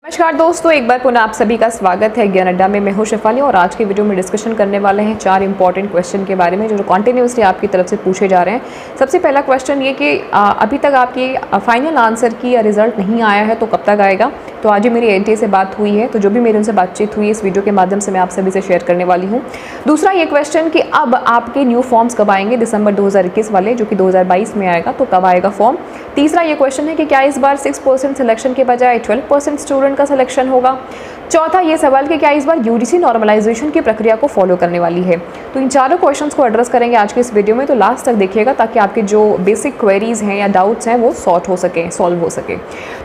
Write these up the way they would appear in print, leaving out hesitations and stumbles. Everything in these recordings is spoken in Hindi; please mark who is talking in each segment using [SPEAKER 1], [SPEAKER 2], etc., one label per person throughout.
[SPEAKER 1] नमस्कार दोस्तों, एक बार पुनः आप सभी का स्वागत है ज्ञान अड्डा में। मैं हूं शेफाली और आज की वीडियो में डिस्कशन करने वाले हैं 4 इंपॉर्टेंट क्वेश्चन के बारे में जो कंटिन्यूसली आपकी तरफ से पूछे जा रहे हैं। सबसे पहला क्वेश्चन ये कि अभी तक आपकी फाइनल आंसर की रिजल्ट नहीं आया है तो कब तक आएगा। तो आज ही मेरी एनटीए से बात हुई है, तो जो भी मेरी उनसे बातचीत हुई इस वीडियो के माध्यम से मैं आप सभी से शेयर करने वाली हूँ। दूसरा ये क्वेश्चन कि अब आपके न्यू फॉर्म्स कब आएंगे, दिसंबर 2021 वाले जो कि 2022 में आएगा, तो कब आएगा फॉर्म। तीसरा ये क्वेश्चन है कि क्या इस बार 6% सिलेक्शन के बजाय 12% स्टूडेंट का सिलेक्शन होगा। चौथा ये सवाल कि क्या इस बार यूजीसी नॉर्मलाइजेशन की प्रक्रिया को फॉलो करने वाली है। तो इन चारों क्वेश्चंस को एड्रेस करेंगे आज के इस वीडियो में, तो लास्ट तक देखिएगा ताकि आपके जो बेसिक क्वेरीज हैं या डाउट्स हैं वो सॉल्व हो सके।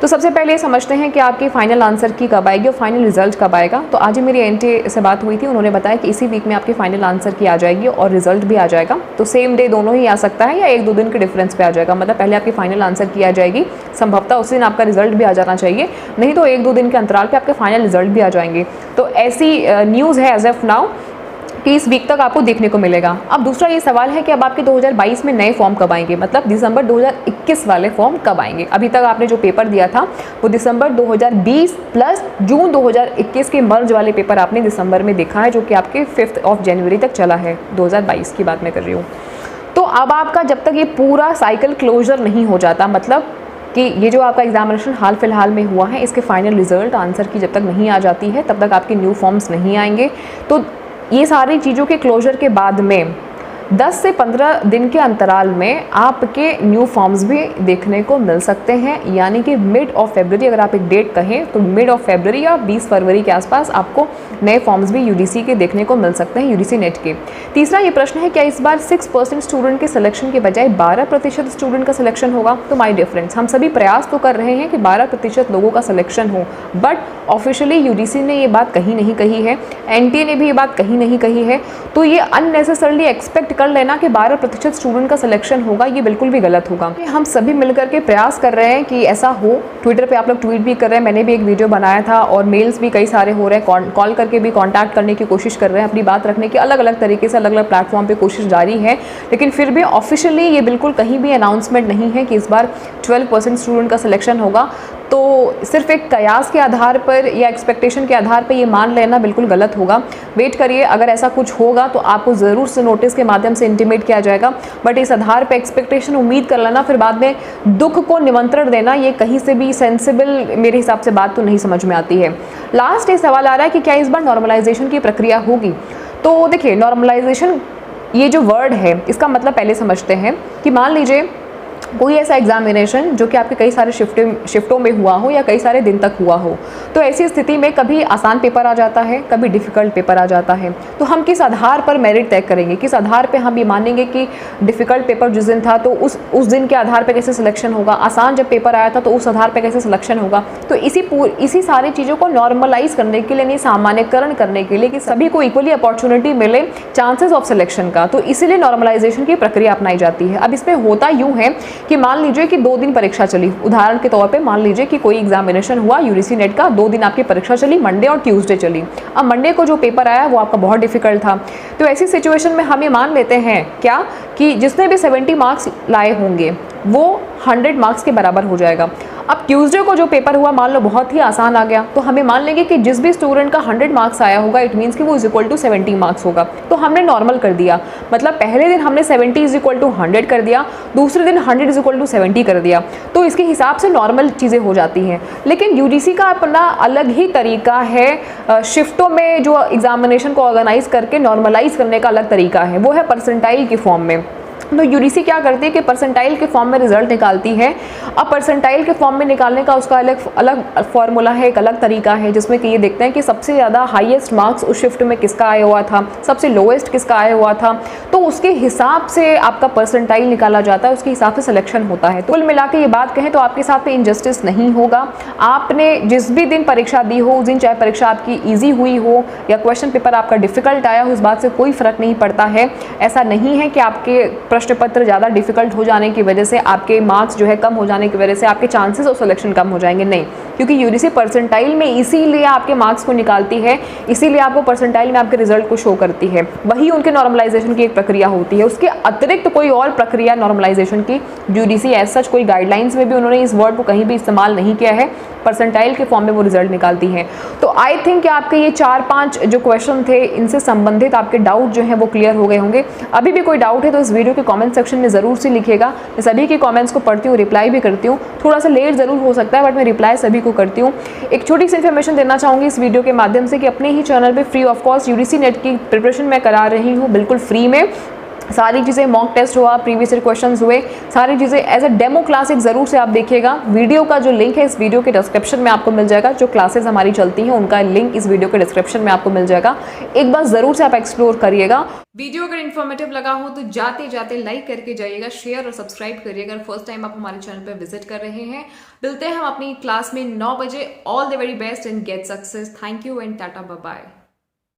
[SPEAKER 1] तो सबसे पहले ये समझते हैं कि आपकी फाइनल आंसर की कब आएगी और फाइनल रिजल्ट कब आएगा। तो आज ही मेरी एनटीए से बात हुई थी, उन्होंने बताया कि इसी वीक में आपकी फाइनल आंसर की आ जाएगी और रिजल्ट भी आ जाएगा। तो सेम डे दोनों ही आ सकता है या 1-2 दिन के डिफरेंस पे आ जाएगा। मतलब पहले आपकी फाइनल आंसर की आ जाएगी, संभवतः उस दिन आपका रिजल्ट भी आ जाना चाहिए, नहीं तो 1-2 दिन के अंतराल पे आपके फाइनल रिजल्ट भी आ जाएंगे। तो ऐसी न्यूज़ है एज ऑफ नाउ कि इस वीक तक आपको देखने को मिलेगा। अब दूसरा ये सवाल है कि अब आपके 2022 में नए फॉर्म कब आएंगे, मतलब दिसंबर 2021 वाले फॉर्म कब आएंगे। अभी तक आपने जो पेपर दिया था वो दिसंबर 2020 प्लस जून 2021 के मर्ज वाले पेपर आपने दिसंबर में देखा है, जो कि आपके 5 जनवरी तक चला है। 2022 की बात मैं कर रही हूँ। तो अब आपका जब तक ये पूरा साइकिल क्लोजर नहीं हो जाता, मतलब कि ये जो आपका एग्जामिनेशन हाल फिलहाल में हुआ है इसके फाइनल रिजल्ट आंसर की जब तक नहीं आ जाती है तब तक आपके न्यू फॉर्म्स नहीं आएंगे। तो ये सारी चीज़ों के क्लोजर के बाद में 10 से 15 दिन के अंतराल में आपके न्यू फॉर्म्स भी देखने को मिल सकते हैं, यानी कि मिड ऑफ फरवरी, अगर आप एक डेट कहें तो मिड ऑफ फरवरी या 20 फरवरी के आसपास आपको नए फॉर्म्स भी यूजीसी के देखने को मिल सकते हैं, यूजीसी नेट के। तीसरा ये प्रश्न है, क्या इस बार 6% स्टूडेंट के सिलेक्शन के बजाय 12% स्टूडेंट का सिलेक्शन होगा। तो माय डियर फ्रेंड्स, हम सभी प्रयास तो कर रहे हैं कि 12% लोगों का सिलेक्शन हो, बट ऑफिशियली यूजीसी ने ये बात कहीं नहीं कही है, एनटीए ने भी ये बात कहीं नहीं कही है। तो ये अननेसेसरली एक्सपेक्ट कर लेना कि 12% स्टूडेंट का सिलेक्शन होगा, ये बिल्कुल भी गलत होगा। हम सभी मिलकर के प्रयास कर रहे हैं कि ऐसा हो। ट्विटर पे आप लोग ट्वीट भी कर रहे हैं, मैंने भी एक वीडियो बनाया था और मेल्स भी कई सारे हो रहे हैं, कॉल करके भी कांटेक्ट करने की कोशिश कर रहे हैं, अपनी बात रखने की अलग अलग तरीके से अलग अलग प्लेटफॉर्म पे कोशिश जारी है। लेकिन फिर भी ऑफिशियली ये बिल्कुल कहीं भी अनाउंसमेंट नहीं है कि इस बार 12% स्टूडेंट का सिलेक्शन होगा। तो सिर्फ एक कयास के आधार पर या एक्सपेक्टेशन के आधार पर ये मान लेना बिल्कुल गलत होगा। वेट करिए, अगर ऐसा कुछ होगा तो आपको ज़रूर से नोटिस के माध्यम से इंटीमेट किया जाएगा। बट इस आधार पर एक्सपेक्टेशन उम्मीद कर लेना फिर बाद में दुख को निमंत्रण देना, ये कहीं से भी सेंसिबल मेरे हिसाब से बात तो नहीं समझ में आती है। लास्ट ये सवाल आ रहा है कि क्या इस बार नॉर्मलाइजेशन की प्रक्रिया होगी। तो देखिए, नॉर्मलाइजेशन ये जो वर्ड है इसका मतलब पहले समझते हैं कि मान लीजिए कोई ऐसा एग्जामिनेशन जो कि आपके कई सारे शिफ्टों में हुआ हो या कई सारे दिन तक हुआ हो, तो ऐसी स्थिति में कभी आसान पेपर आ जाता है, कभी डिफ़िकल्ट पेपर आ जाता है। तो हम किस आधार पर मेरिट तय करेंगे, किस आधार पे हम ये मानेंगे कि डिफ़िकल्ट पेपर जिस दिन था तो उस दिन के आधार पे कैसे सिलेक्शन होगा, आसान जब पेपर आया था तो उस आधार पे कैसे सिलेक्शन होगा। तो इसी सारी चीज़ों को नॉर्मलाइज करने के लिए, नहीं सामान्यकरण करने के लिए कि सभी को इक्वली अपॉर्चुनिटी मिले चांसेस ऑफ सिलेक्शन का, तो इसीलिए नॉर्मलाइजेशन की प्रक्रिया अपनाई जाती है। अब इसमें होता यूँ है कि मान लीजिए कि 2 दिन परीक्षा चली, उदाहरण के तौर पे मान लीजिए कि कोई एग्जामिनेशन हुआ यूजीसी नेट का, 2 दिन आपकी परीक्षा चली, मंडे और ट्यूसडे चली। अब मंडे को जो पेपर आया वो आपका बहुत डिफिकल्ट था। तो ऐसी सिचुएशन में हम ये मान लेते हैं क्या कि जिसने भी 70 मार्क्स लाए होंगे वो 100 मार्क्स के बराबर हो जाएगा। अब ट्यूसडे को जो पेपर हुआ मान लो बहुत ही आसान आ गया, तो हमें मान लेंगे कि जिस भी स्टूडेंट का 100 मार्क्स आया होगा इट मीन्स कि वो = 70 मार्क्स होगा। तो हमने नॉर्मल कर दिया, मतलब पहले दिन हमने 70 = 100 कर दिया, दूसरे दिन 100 = 70 कर दिया। तो इसके हिसाब से नॉर्मल चीज़ें हो जाती हैं। लेकिन यूजीसी का अपना अलग ही तरीका है, शिफ्टों में जो एग्जामिनेशन को ऑर्गेनाइज करके नॉर्मलाइज करने का अलग तरीका है, वो है परसेंटाइल की फॉर्म में। तो यूजीसी क्या करती है कि परसेंटाइल के फॉर्म में रिजल्ट निकालती है। अब परसेंटाइल के फॉर्म में निकालने का उसका अलग फॉर्मूला है, एक अलग तरीका है, जिसमें कि ये देखते हैं कि सबसे ज़्यादा हाईएस्ट मार्क्स उस शिफ्ट में किसका आया हुआ था, सबसे लोएस्ट किसका आया हुआ था। तो उसके हिसाब से आपका परसेंटाइल निकाला जाता है, उसके हिसाब से सिलेक्शन होता है। तो कुल मिला के ये बात कहें तो आपके साथ में इनजस्टिस नहीं होगा। आपने जिस भी दिन परीक्षा दी हो उस दिन चाहे परीक्षा आपकी ईजी हुई हो या क्वेश्चन पेपर आपका डिफिकल्ट आया हो, इस बात से कोई फर्क नहीं पड़ता है। ऐसा नहीं है कि आपके प्रश्न पत्र ज़्यादा डिफिकल्ट हो जाने की वजह से आपके मार्क्स जो है कम हो जाने की वजह से आपके चांसेस ऑफ सिलेक्शन कम हो जाएंगे, नहीं। क्योंकि यूजीसी परसेंटाइल में इसीलिए आपके मार्क्स को निकालती है, इसीलिए आपको परसेंटाइल में आपके रिजल्ट को शो करती है। वही उनके नॉर्मलाइजेशन की एक प्रक्रिया होती है, उसके अतिरिक्त कोई और प्रक्रिया नॉर्मलाइजेशन की यूजीसी एज सच कोई गाइडलाइंस में भी उन्होंने इस वर्ड को कहीं भी इस्तेमाल नहीं किया है। परसेंटाइल के फॉर्म में वो रिजल्ट निकालती हैं। तो आई थिंक कि आपके ये 4-5 जो क्वेश्चन थे इनसे संबंधित आपके डाउट जो हैं वो क्लियर हो गए होंगे। अभी भी कोई डाउट है तो इस वीडियो के कमेंट सेक्शन में ज़रूर से लिखिएगा। मैं सभी के कमेंट्स को पढ़ती हूँ, रिप्लाई भी करती हूँ। थोड़ा सा लेट ज़रूर हो सकता है बट मैं रिप्लाई सभी को करती हूँ। एक छोटी सी इन्फॉर्मेशन देना चाहूँगी इस वीडियो के माध्यम से कि अपने ही चैनल पर free of cost UGC net की प्रिपरेशन मैं करा रही हूँ, बिल्कुल फ्री में। सारी चीज़ें मॉक टेस्ट हुआ, प्रीवियस ईयर क्वेश्चंस हुए, सारी चीज़ें एज अ डेमो क्लास एक ज़रूर से आप देखिएगा। वीडियो का जो लिंक है इस वीडियो के डिस्क्रिप्शन में आपको मिल जाएगा। जो क्लासेस हमारी चलती हैं उनका लिंक इस वीडियो के डिस्क्रिप्शन में आपको मिल जाएगा। एक बार ज़रूर से आप एक्सप्लोर करिएगा। वीडियो अगर इन्फॉर्मेटिव लगा हो तो जाते जाते लाइक करके जाइएगा, शेयर और सब्सक्राइब करिएगा। अगर फर्स्ट टाइम आप हमारे चैनल पर विजिट कर रहे हैं, मिलते हैं हम अपनी क्लास में 9 बजे। All the very best and get success. Thank you and tata bye bye.